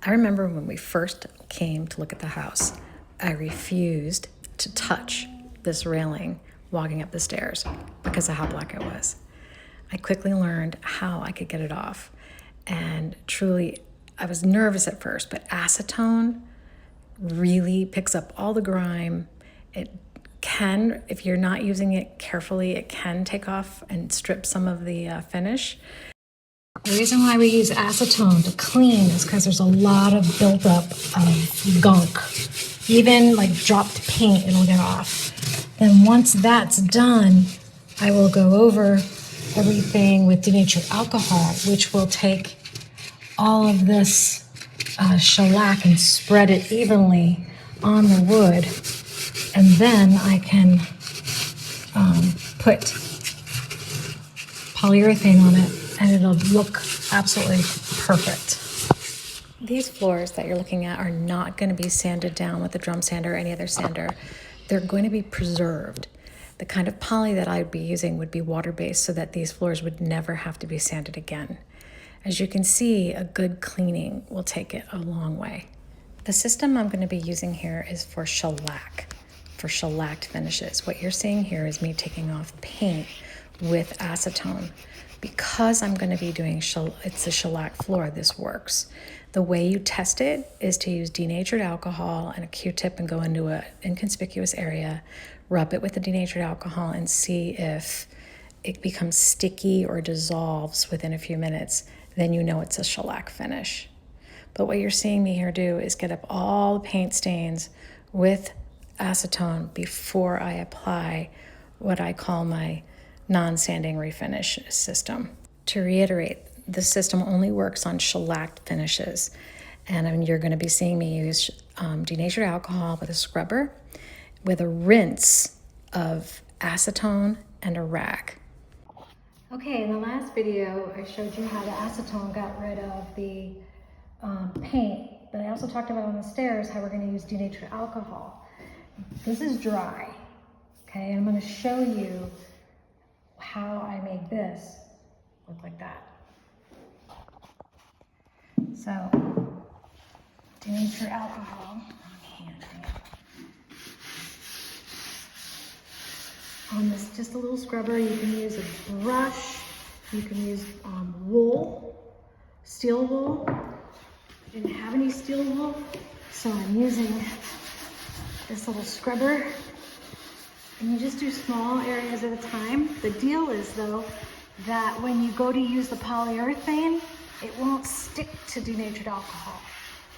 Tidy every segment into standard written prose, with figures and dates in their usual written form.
I remember when we first came to look at the house, I refused to touch this railing walking up the stairs because of how black it was. I quickly learned how I could get it off. And truly, I was nervous at first, but acetone really picks up all the grime. It can, if you're not using it carefully, it can take off and strip some of the finish. The reason why we use acetone to clean is because there's a lot of buildup of gunk. Even like dropped paint, it'll get off. Then once that's done, I will go over everything with denatured alcohol, which will take all of this shellac and spread it evenly on the wood. And then I can put polyurethane on it and it'll look absolutely perfect. These floors that you're looking at are not going to be sanded down with a drum sander or any other sander. They're going to be preserved. The kind of poly that I'd be using would be water-based so that these floors would never have to be sanded again. As you can see, a good cleaning will take it a long way. The system I'm going to be using here is for shellac, for shellacked finishes. What you're seeing here is me taking off paint with acetone. Because I'm going to be doing it's a shellac floor, this works. The way you test it is to use denatured alcohol and a Q-tip and go into an inconspicuous area, rub it with the denatured alcohol and see if it becomes sticky or dissolves within a few minutes. Then you know it's a shellac finish. But what you're seeing me here do is get up all the paint stains with acetone before I apply what I call my non-sanding refinish system. To reiterate, the system only works on shellacked finishes. And you're going to be seeing me use denatured alcohol with a scrubber, with a rinse of acetone and a rag. Okay, in the last video, I showed you how the acetone got rid of the paint, but I also talked about on the stairs how we're going to use denatured alcohol. This is dry, okay, and I'm going to show you how I made this look like that. So, denatured alcohol on this, just a little scrubber. You can use a brush, you can use wool, steel wool. I didn't have any steel wool, so I'm using this little scrubber. And you just do small areas at a time. The deal is though, that when you go to use the polyurethane, it won't stick to denatured alcohol.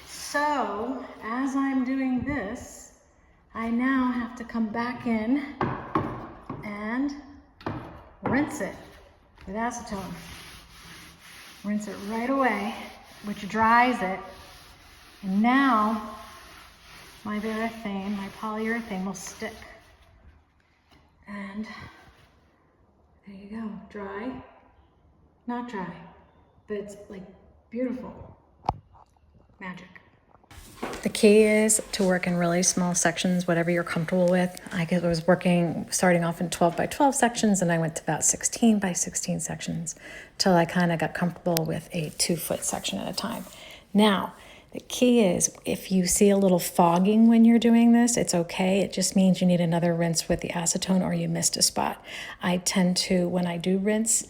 So, as I'm doing this, I now have to come back in and rinse it with acetone. Rinse it right away, which dries it. And now, my polyurethane will stick. And there you go, dry, not dry, but it's like beautiful, magic. The key is to work in really small sections, whatever you're comfortable with. I was starting off in 12 by 12 sections, and I went to about 16 by 16 sections till I kind of got comfortable with a 2-foot section at a time. Now, the key is if you see a little fogging when you're doing this, it's okay. It just means you need another rinse with the acetone or you missed a spot. I tend to, when I do rinse,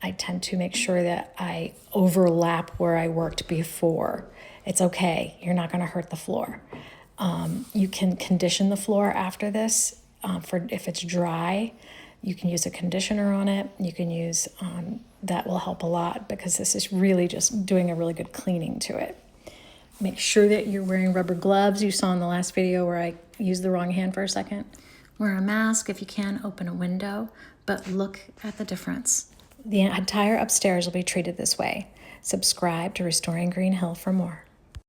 I tend to make sure that I overlap where I worked before. It's okay. You're not going to hurt the floor. You can condition the floor after this. For if it's dry, you can use a conditioner on it. You can use, that will help a lot because this is really just doing a really good cleaning to it. Make sure that you're wearing rubber gloves. You saw in the last video where I used the wrong hand for a second. Wear a mask if you can, open a window, but look at the difference. The entire upstairs will be treated this way. Subscribe to Restoring Green Hill for more.